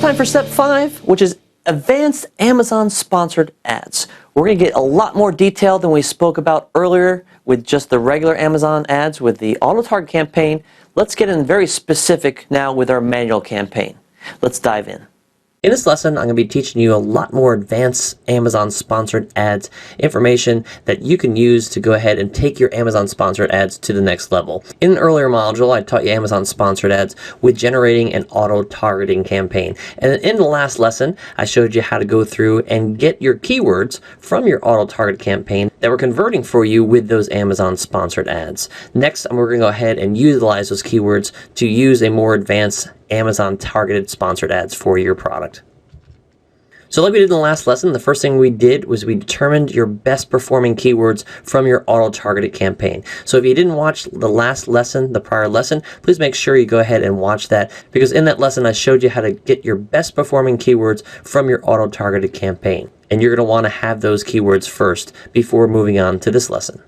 time for step 5, which is advanced Amazon sponsored ads. We're going to get a lot more detail than we spoke about earlier with just the regular Amazon ads with the auto target campaign. Let's get in very specific now with our manual campaign. Let's dive in. In this lesson, I'm going to be teaching you a lot more advanced Amazon sponsored ads information that you can use to go ahead and take your Amazon sponsored ads to the next level. In an earlier module, I taught you Amazon sponsored ads with generating an auto targeting campaign. And in the last lesson, I showed you how to go through and get your keywords from your auto target campaign that were converting for you with those Amazon sponsored ads. Next, we're going to go ahead and utilize those keywords to use a more advanced Amazon targeted sponsored ads for your product. So like we did in the last lesson, the first thing we did was we determined your best performing keywords from your auto targeted campaign. So if you didn't watch the last lesson, the prior lesson, please make sure you go ahead and watch that, because in that lesson I showed you how to get your best performing keywords from your auto targeted campaign. And you're going to want to have those keywords first before moving on to this lesson.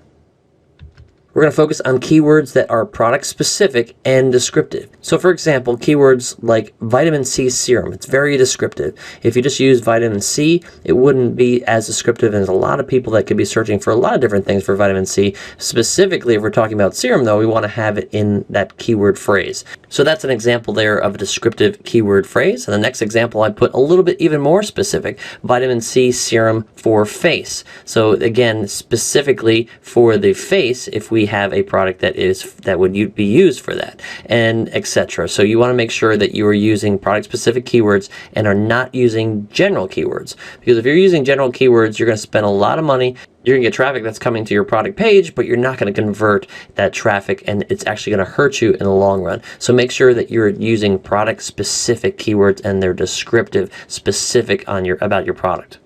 We're going to focus on keywords that are product specific and descriptive. So for example, keywords like vitamin C serum, it's very descriptive. If you just use vitamin C, it wouldn't be as descriptive, and there's a lot of people that could be searching for a lot of different things for vitamin C. Specifically, if we're talking about serum though, we want to have it in that keyword phrase. So that's an example there of a descriptive keyword phrase. And the next example, I put a little bit even more specific, vitamin C serum for face. So again, specifically for the face, if we have a product that would be used for that, and etc. So you want to make sure that you are using product specific keywords and are not using general keywords, because if you're using general keywords, you're going to spend a lot of money. You're going to get traffic that's coming to your product page, but you're not going to convert that traffic, and it's actually going to hurt you in the long run. So make sure that you're using product specific keywords and they're descriptive, specific on about your product.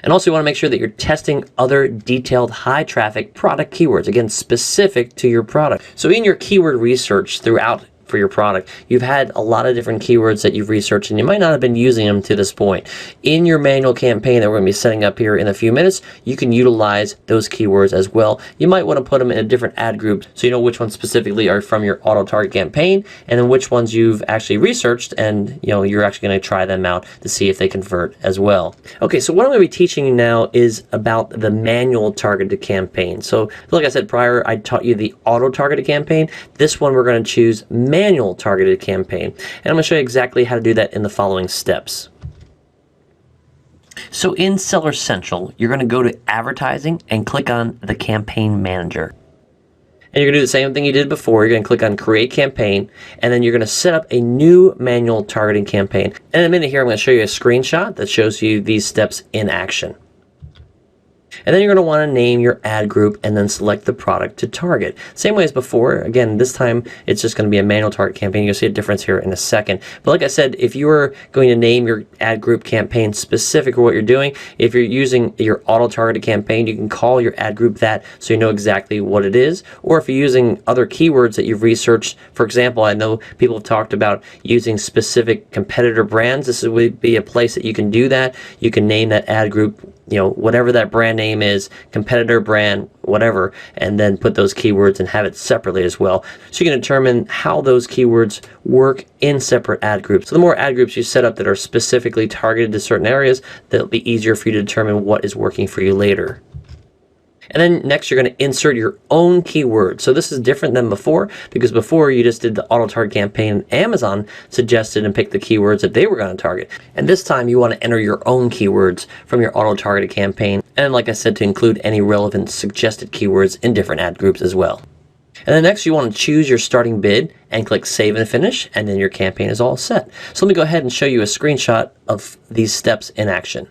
And also you want to make sure that you're testing other detailed high traffic product keywords, again, specific to your product. So in your keyword research throughout for your product, you've had a lot of different keywords that you've researched, and you might not have been using them to this point. In your manual campaign that we're going to be setting up here in a few minutes, you can utilize those keywords as well. You might want to put them in a different ad group so you know which ones specifically are from your auto target campaign, and then which ones you've actually researched, and you're actually going to try them out to see if they convert as well. Okay, so what I'm going to be teaching you now is about the manual targeted campaign. So like I said prior, I taught you the auto targeted campaign. This one we're going to choose manual targeted campaign, and I'm going to show you exactly how to do that in the following steps. So in Seller Central, you're going to go to advertising and click on the campaign manager. And you're going to do the same thing you did before. You're going to click on create campaign, and then you're going to set up a new manual targeting campaign. And in a minute here, I'm going to show you a screenshot that shows you these steps in action. And then you're going to want to name your ad group and then select the product to target. Same way as before. Again, this time it's just going to be a manual target campaign. You'll see a difference here in a second. But like I said, if you are going to name your ad group campaign specific for what you're doing, if you're using your auto targeted campaign, you can call your ad group that so you know exactly what it is. Or if you're using other keywords that you've researched, for example, I know people have talked about using specific competitor brands. This would be a place that you can do that. You can name that ad group, whatever that brand name is, competitor brand, whatever, and then put those keywords and have it separately as well. So you can determine how those keywords work in separate ad groups. So the more ad groups you set up that are specifically targeted to certain areas, that'll be easier for you to determine what is working for you later. And then next, you're going to insert your own keyword. So this is different than before, because before you just did the auto target campaign. Amazon suggested and picked the keywords that they were going to target. And this time you want to enter your own keywords from your auto targeted campaign. And like I said, to include any relevant suggested keywords in different ad groups as well. And then next, you want to choose your starting bid and click save and finish, and then your campaign is all set. So let me go ahead and show you a screenshot of these steps in action.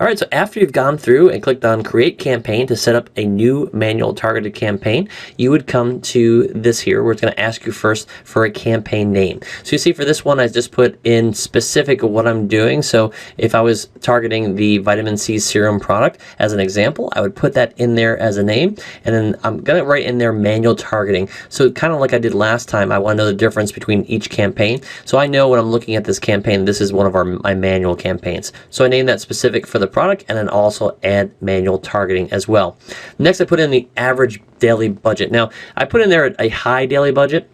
Alright, so after you've gone through and clicked on Create Campaign to set up a new manual targeted campaign, you would come to this here where it's going to ask you first for a campaign name. So you see for this one, I just put in specific of what I'm doing. So if I was targeting the vitamin C serum product as an example, I would put that in there as a name, and then I'm going to write in there manual targeting. So kind of like I did last time, I want to know the difference between each campaign. So I know when I'm looking at this campaign, this is one of my manual campaigns. So I named that specific for the product, and then also add manual targeting as well. Next, I put in the average daily budget. Now, I put in there a high daily budget.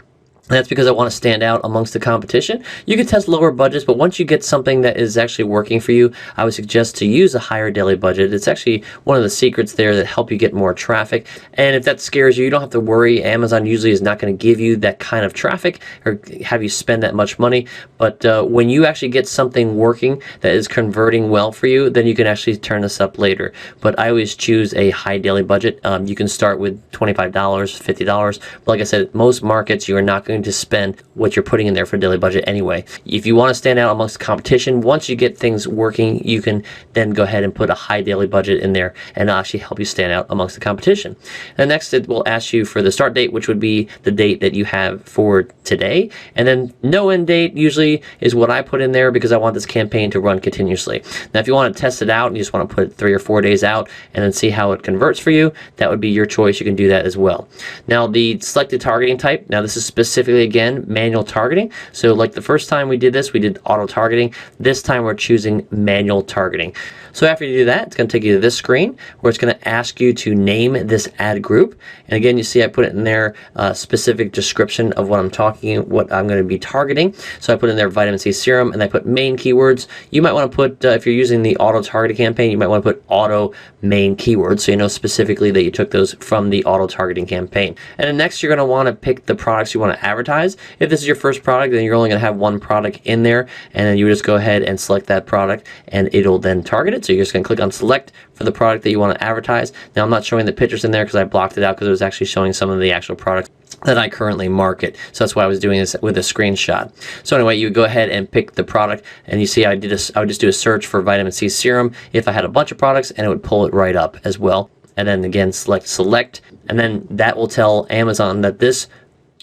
That's because I want to stand out amongst the competition. You can test lower budgets, but once you get something that is actually working for you, I would suggest to use a higher daily budget. It's actually one of the secrets there that help you get more traffic. And if that scares you, you don't have to worry. Amazon usually is not going to give you that kind of traffic or have you spend that much money. But when you actually get something working that is converting well for you, then you can actually turn this up later. But I always choose a high daily budget. You can start with $25, $50. But like I said, most markets, you are not going to spend what you're putting in there for daily budget anyway. If you want to stand out amongst the competition, once you get things working, you can then go ahead and put a high daily budget in there and actually help you stand out amongst the competition. And next, it will ask you for the start date, which would be the date that you have for today. And then no end date usually is what I put in there because I want this campaign to run continuously. Now, if you want to test it out and you just want to put 3 or 4 days out and then see how it converts for you, that would be your choice. You can do that as well. Now, the selected targeting type, now this is specifically, again, manual targeting. So like the first time we did this, we did auto targeting. This time we're choosing manual targeting. So after you do that, it's going to take you to this screen where it's going to ask you to name this ad group. And again, you see I put it in there, specific description of what I'm going to be targeting. So I put in there vitamin C serum and I put main keywords. You might want to put, if you're using the auto targeting campaign, you might want to put auto main keywords so you know specifically that you took those from the auto targeting campaign. And then next, you're going to want to pick the products you want to advertise. If this is your first product, then you're only going to have one product in there, and then you just go ahead and select that product and it'll then target it. So you're just going to click on select for the product that you want to advertise. Now, I'm not showing the pictures in there because I blocked it out because it was actually showing some of the actual products that I currently market. So that's why I was doing this with a screenshot. So anyway, you go ahead and pick the product, and you see I would just do a search for vitamin C serum if I had a bunch of products, and it would pull it right up as well. And then again, select, and then that will tell Amazon that this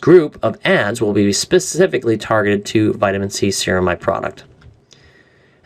group of ads will be specifically targeted to vitamin C serum, my product.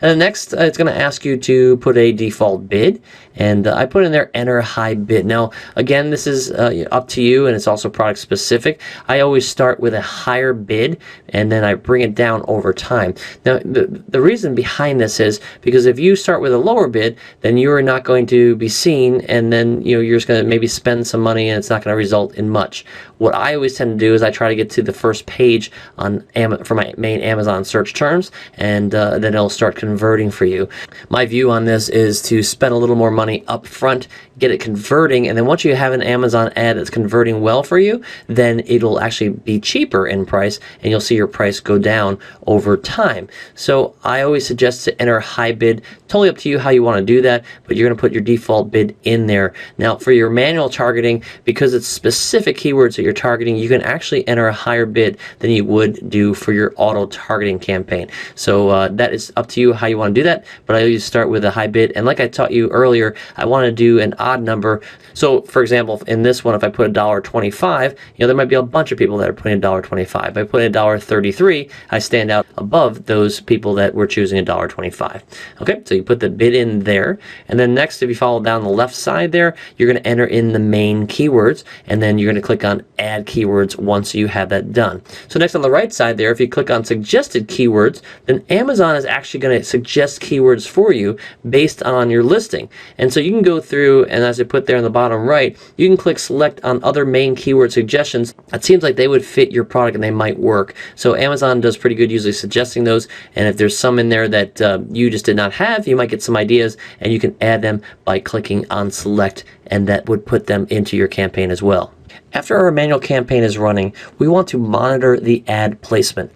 And then next, it's going to ask you to put a default bid, and I put in there enter high bid. Now, again, this is up to you, and it's also product specific. I always start with a higher bid, and then I bring it down over time. Now, the reason behind this is because if you start with a lower bid, then you are not going to be seen, and then you're just going to maybe spend some money, and it's not going to result in much. What I always tend to do is I try to get to the first page for my main Amazon search terms, and then it'll start converting for you. My view on this is to spend a little more money up front, get it converting, and then once you have an Amazon ad that's converting well for you, then it'll actually be cheaper in price, and you'll see your price go down over time. So I always suggest to enter high bid. Totally up to you how you want to do that, but you're going to put your default bid in there. Now, for your manual targeting, because it's specific keywords that you're targeting, you can actually enter a higher bid than you would do for your auto targeting campaign. So that is up to you how you want to do that, but I always start with a high bid. And like I taught you earlier, I want to do an odd number. So for example, in this one, if I put $1.25, there might be a bunch of people that are putting $1.25. If I put $1.33, I stand out above those people that were choosing $1.25. Okay, so you put the bid in there, and then next, if you follow down the left side there, you're going to enter in the main keywords, and then you're going to click on add keywords once you have that done. So next on the right side there, if you click on suggested keywords, then Amazon is actually going to suggest keywords for you based on your listing. And so you can go through, and as I put there in the bottom right, you can click select on other main keyword suggestions. It seems like they would fit your product and they might work. So Amazon does pretty good usually suggesting those, and if there's some in there that you just did not have, you might get some ideas, and you can add them by clicking on select, and that would put them into your campaign as well. After our manual campaign is running, we want to monitor the ad placement.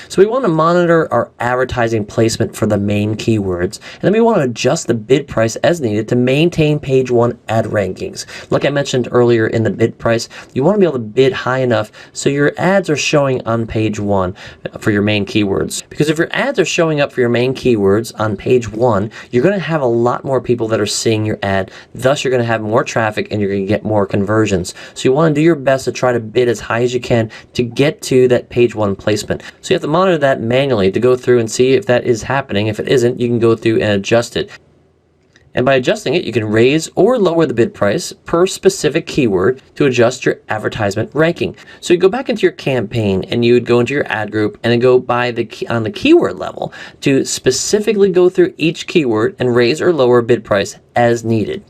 So we want to monitor our advertising placement for the main keywords, and then we want to adjust the bid price as needed to maintain page 1 ad rankings. Like I mentioned earlier in the bid price, you want to be able to bid high enough so your ads are showing on page 1 for your main keywords. Because if your ads are showing up for your main keywords on page 1, you're going to have a lot more people that are seeing your ad. Thus, you're going to have more traffic and you're going to get more conversions. So you want to do your best to try to bid as high as you can to get to that page 1 placement. So you have to monitor that manually to go through and see if that is happening. If it isn't, you can go through and adjust it. And by adjusting it, you can raise or lower the bid price per specific keyword to adjust your advertisement ranking. So you go back into your campaign and you would go into your ad group and then go by on the keyword level to specifically go through each keyword and raise or lower bid price as needed.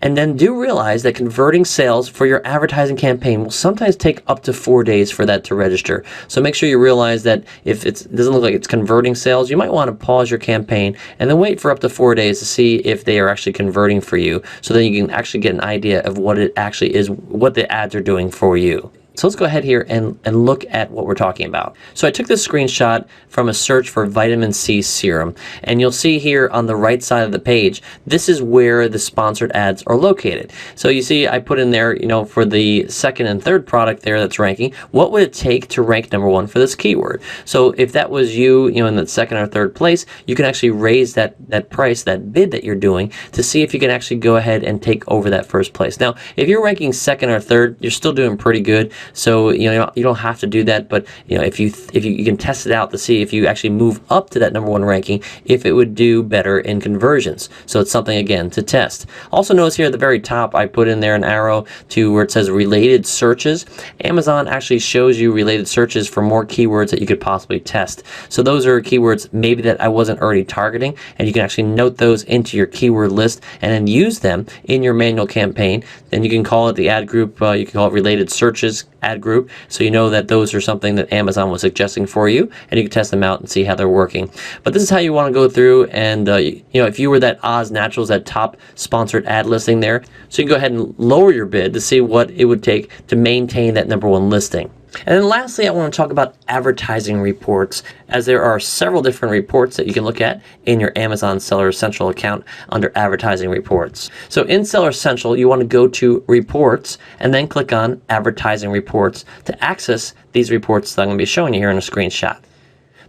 And then do realize that converting sales for your advertising campaign will sometimes take up to 4 days for that to register. So make sure you realize that if it doesn't look like it's converting sales, you might want to pause your campaign and then wait for up to 4 days to see if they are actually converting for you, so then you can actually get an idea of what it actually is, what the ads are doing for you. So let's go ahead here and look at what we're talking about. So I took this screenshot from a search for vitamin C serum, and you'll see here on the right side of the page, this is where the sponsored ads are located. So you see I put in there, for the second and third product there that's ranking, what would it take to rank number 1 for this keyword? So if that was you, in the second or third place, you can actually raise that price, that bid that you're doing, to see if you can actually go ahead and take over that first place. Now, if you're ranking second or third, you're still doing pretty good. So you don't have to do that, but if you can test it out to see if you actually move up to that number 1 ranking, if it would do better in conversions. So it's something again to test. Also notice here at the very top, I put in there an arrow to where it says related searches. Amazon actually shows you related searches for more keywords that you could possibly test. So those are keywords maybe that I wasn't already targeting, and you can actually note those into your keyword list and then use them in your manual campaign. Then you can call it the ad group. You can call it related searches ad group, so you know that those are something that Amazon was suggesting for you, and you can test them out and see how they're working. But this is how you want to go through, and if you were that Oz Naturals, that top sponsored ad listing there, so you can go ahead and lower your bid to see what it would take to maintain that number 1 listing. And then lastly, I want to talk about advertising reports, as there are several different reports that you can look at in your Amazon Seller Central account under advertising reports. So in Seller Central, you want to go to reports and then click on advertising reports to access these reports that I'm going to be showing you here in a screenshot.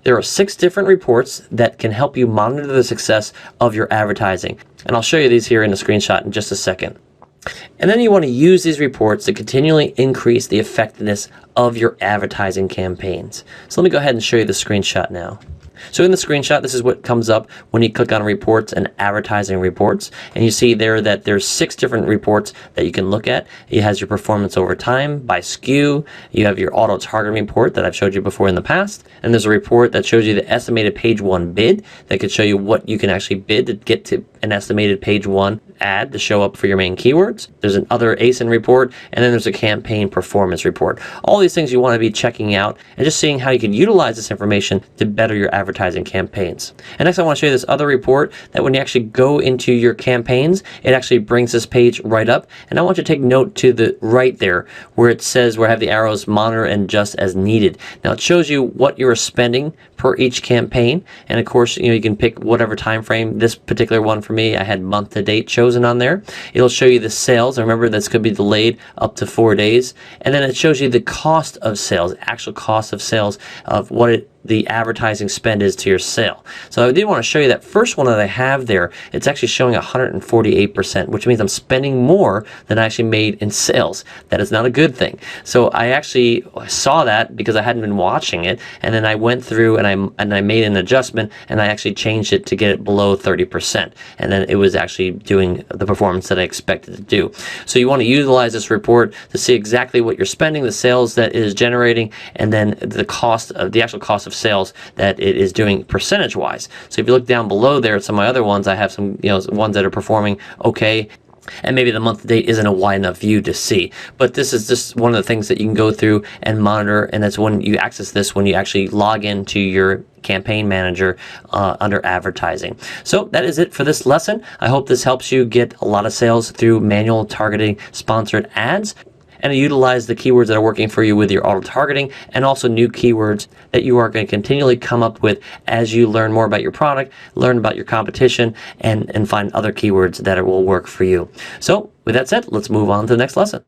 There are 6 different reports that can help you monitor the success of your advertising. And I'll show you these here in a screenshot in just a second. And then you want to use these reports to continually increase the effectiveness of your advertising campaigns. So let me go ahead and show you the screenshot now. So in the screenshot, this is what comes up when you click on reports and advertising reports. And you see there that there's 6 different reports that you can look at. It has your performance over time by SKU. You have your auto targeting report that I've showed you before in the past. And there's a report that shows you the estimated page 1 bid that could show you what you can actually bid to get to an estimated page 1 ad to show up for your main keywords. There's another ASIN report, and then there's a campaign performance report. All these things you want to be checking out and just seeing how you can utilize this information to better your advertising campaigns. And next I want to show you this other report that when you actually go into your campaigns, it actually brings this page right up. And I want you to take note to the right there where it says, where I have the arrows, monitor and adjust as needed. Now it shows you what you're spending per each campaign, and of course you can pick whatever time frame. This particular one for me, I had month to date chosen on there. It'll show you the sales. Remember, this could be delayed up to 4 days, and then it shows you the cost of sales, actual cost of sales of what the advertising spend is to your sale. So I did want to show you that first one that I have there. It's actually showing 148%, which means I'm spending more than I actually made in sales. That is not a good thing. So I actually saw that because I hadn't been watching it, and then I went through and I made an adjustment, and I actually changed it to get it below 30%, and then it was actually doing the performance that I expected to do. So you want to utilize this report to see exactly what you're spending, the sales that it is generating, and then the cost of the actual cost of sales that it is doing percentage wise. So if you look down below there at some of my other ones, I have some ones that are performing okay, and maybe the month to date isn't a wide enough view to see. But this is just one of the things that you can go through and monitor, and that's when you access this, when you actually log into your campaign manager under advertising. So that is it for this lesson. I hope this helps you get a lot of sales through manual targeting sponsored ads, and to utilize the keywords that are working for you with your auto targeting, and also new keywords that you are going to continually come up with as you learn more about your product, learn about your competition, and find other keywords that will work for you. So with that said, let's move on to the next lesson.